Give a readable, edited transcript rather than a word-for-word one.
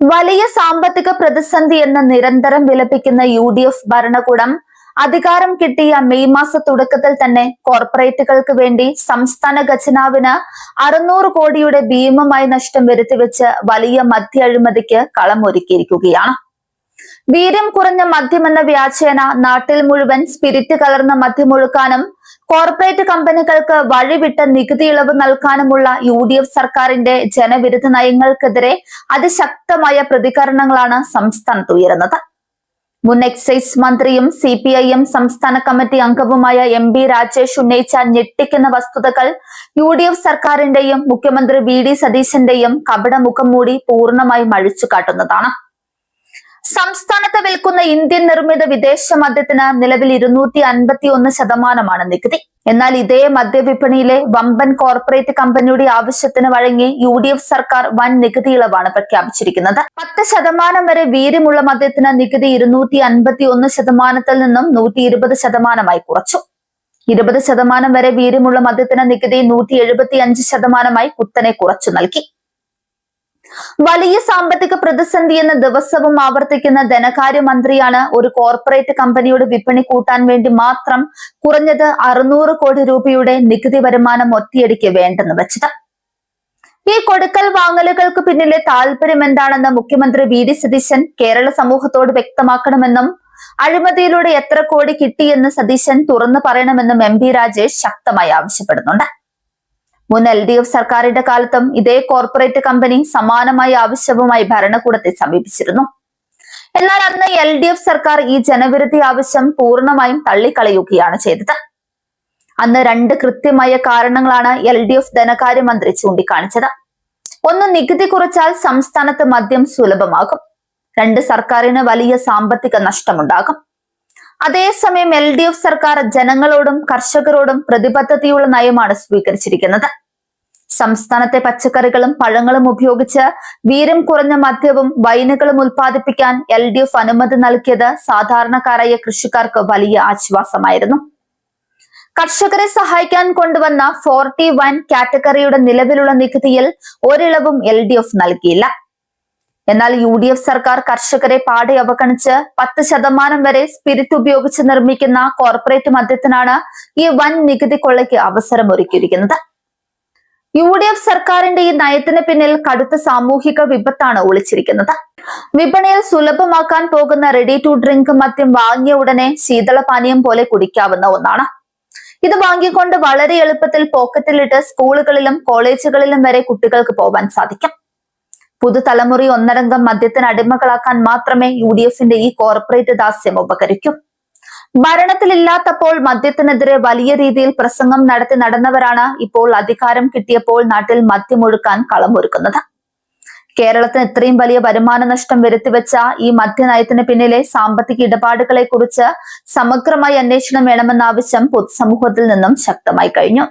വലിയ സാമ്പത്തിക പ്രതിസന്ധി എന്ന് നിരന്തരം വിലപിക്കുന്ന UDF ഭരണകൂടം അധികാരം കിട്ടിയ മെയ് മാസ തുടക്കത്തിൽ തന്നെ കോർപ്പറേറ്റുകൾക്ക് വേണ്ടി സംസ്ഥാന ഖജനാവിന് 600 കോടിയുടെ ഭീമമായ നഷ്ടം വരുത്തിവെച്ച് വലിയ മദ്യ അഴിമതിക്ക് കളമൊരുക്കിയിരിക്കുകയാണ്. വീര്യം കുറഞ്ഞ മദ്യമെന്ന വ്യാജേന നാട്ടിൽ മുഴുവൻ സ്പിരിറ്റ് കലർന്ന മദ്യമൊഴുക്കാനും കോർപ്പറേറ്റ് കമ്പനികൾക്ക് വഴിവിട്ട നികുതി ഇളവ് നൽകാനുമുള്ള UDF സർക്കാരിന്റെ ജനവിരുദ്ധ നയങ്ങൾക്കെതിരെ അതിശക്തമായ പ്രതികരണങ്ങളാണ് സംസ്ഥാനത്ത് ഉയരുന്നത്. മുൻ എക്സൈസ് മന്ത്രിയും CPIM സംസ്ഥാന കമ്മിറ്റി അംഗവുമായ MP രാജേഷ് ഉന്നയിച്ച ഞെട്ടിക്കുന്ന വസ്തുതകൾ UDF സർക്കാരിന്റെയും മുഖ്യമന്ത്രി VD സതീശന്റെയും കപടമുഖം മൂടി പൂർണ്ണമായും അഴിച്ചുകാട്ടുന്നതാണ്. സംസ്ഥാനത്ത് വിൽക്കുന്ന ഇന്ത്യൻ നിർമ്മിത വിദേശ മദ്യത്തിന് നിലവിൽ 251% നികുതി. എന്നാൽ ഇതേ മദ്യവിപണിയിലെ വമ്പൻ കോർപ്പറേറ്റ് കമ്പനിയുടെ ആവശ്യത്തിന് വഴങ്ങി UDF സർക്കാർ വൻ നികുതി ഇളവാണ് പ്രഖ്യാപിച്ചിരിക്കുന്നത്. 10% വരെ വീര്യമുള്ള മദ്യത്തിന് നികുതി 251%ത്തിൽ നിന്നും 120%ആയി കുറച്ചു. 20% വരെ വീര്യമുള്ള മദ്യത്തിന് നികുതി 175%ആയി കുത്തനെ കുറച്ചു നൽകി. വലിയ സാമ്പത്തിക പ്രതിസന്ധി എന്ന ദിവസവും ആവർത്തിക്കുന്ന ധനകാര്യമന്ത്രിയാണ് ഒരു കോർപ്പറേറ്റ് കമ്പനിയുടെ വിപണി കൂട്ടാൻ വേണ്ടി മാത്രം കുറഞ്ഞത് 600 കോടി രൂപയുടെ നികുതി വരുമാനം ഒറ്റയടിക്ക് വേണ്ടെന്ന് വെച്ചത്. ഈ കൊടുക്കൽ വാങ്ങലുകൾക്ക് പിന്നിലെ താല്പര്യം എന്താണെന്ന് മുഖ്യമന്ത്രി VD സതീശൻ കേരള സമൂഹത്തോട് വ്യക്തമാക്കണമെന്നും അഴിമതിയിലൂടെ എത്ര കോടി കിട്ടിയെന്ന് സതീശൻ തുറന്നു പറയണമെന്നും MP രാജേഷ് ശക്തമായി ആവശ്യപ്പെടുന്നുണ്ട്. മുൻ LDF സർക്കാരിന്റെ കാലത്തും ഇതേ കോർപ്പറേറ്റ് കമ്പനി സമാനമായ ആവശ്യവുമായി ഭരണകൂടത്തെ സമീപിച്ചിരുന്നു. എന്നാൽ അന്ന് LDF സർക്കാർ ഈ ജനവിരുദ്ധ ആവശ്യം പൂർണ്ണമായും തള്ളിക്കളയുകയാണ് ചെയ്തത്. അന്ന് രണ്ട് കൃത്യമായ കാരണങ്ങളാണ് LDF ധനകാര്യമന്ത്രി ചൂണ്ടിക്കാണിച്ചത്. ഒന്ന്, നികുതി കുറച്ചാൽ സംസ്ഥാനത്ത് മദ്യം സുലഭമാകും. 2, സർക്കാരിന് വലിയ സാമ്പത്തിക നഷ്ടമുണ്ടാകും. അതേസമയം LDF സർക്കാർ ജനങ്ങളോടും കർഷകരോടും പ്രതിബദ്ധതയുള്ള നയമാണ് സ്വീകരിച്ചിരിക്കുന്നത്. സംസ്ഥാനത്തെ പച്ചക്കറികളും പഴങ്ങളും ഉപയോഗിച്ച് വീര്യം കുറഞ്ഞ മദ്യവും വൈനുകളും ഉൽപ്പാദിപ്പിക്കാൻ LDF അനുമതി നൽകിയത് സാധാരണക്കാരായ കൃഷിക്കാർക്ക് വലിയ ആശ്വാസമായിരുന്നു. കർഷകരെ സഹായിക്കാൻ കൊണ്ടുവന്ന 41 കാറ്റഗറിയുടെ നിലവിലുള്ള നികുതിയിൽ ഒരിളവും LDF നൽകിയില്ല. എന്നാൽ UDF സർക്കാർ കർഷകരെ പാടെ അവഗണിച്ച് 10% വരെ സ്പിരിറ്റ് ഉപയോഗിച്ച് നിർമ്മിക്കുന്ന കോർപ്പറേറ്റ് മദ്യത്തിനാണ് ഈ വൻ നികുതി കൊള്ളയ്ക്ക് അവസരമൊരുക്കിയിരിക്കുന്നത്. UDF സർക്കാരിന്റെ ഈ നയത്തിന് പിന്നിൽ കടുത്ത സാമൂഹിക വിപത്താണ് ഒളിച്ചിരിക്കുന്നത്. വിപണിയിൽ സുലഭമാക്കാൻ പോകുന്ന റെഡി ടു ഡ്രിങ്ക് മദ്യം വാങ്ങിയ ഉടനെ ശീതളപാനീയം പോലെ കുടിക്കാവുന്ന ഒന്നാണ്. ഇത് വാങ്ങിക്കൊണ്ട് വളരെ എളുപ്പത്തിൽ പോക്കറ്റിലിട്ട് സ്കൂളുകളിലും കോളേജുകളിലും വരെ കുട്ടികൾക്ക് പോകാൻ സാധിക്കും. പുതുതലമുറ ഒന്നടങ്കം മദ്യത്തിന് അടിമകളാക്കാൻ മാത്രമേ UDFന്റെ ഈ കോർപ്പറേറ്റ് ദാസ്യം ഉപകരിക്കൂ. ഭരണത്തിലില്ലാത്തപ്പോൾ മദ്യത്തിനെതിരെ വലിയ രീതിയിൽ പ്രസംഗം നടത്തി നടന്നവരാണ് ഇപ്പോൾ അധികാരം കിട്ടിയപ്പോൾ നാട്ടിൽ മദ്യമൊഴുക്കാൻ കളമൊരുക്കുന്നത്. കേരളത്തിന് ഇത്രയും വലിയ വരുമാന നഷ്ടം വരുത്തിവെച്ച ഈ മദ്യനയത്തിന് പിന്നിലെ സാമ്പത്തിക ഇടപാടുകളെ കുറിച്ച് സമഗ്രമായ അന്വേഷണം വേണമെന്ന ആവശ്യം പൊതുസമൂഹത്തിൽ നിന്നും ശക്തമായി കഴിഞ്ഞു.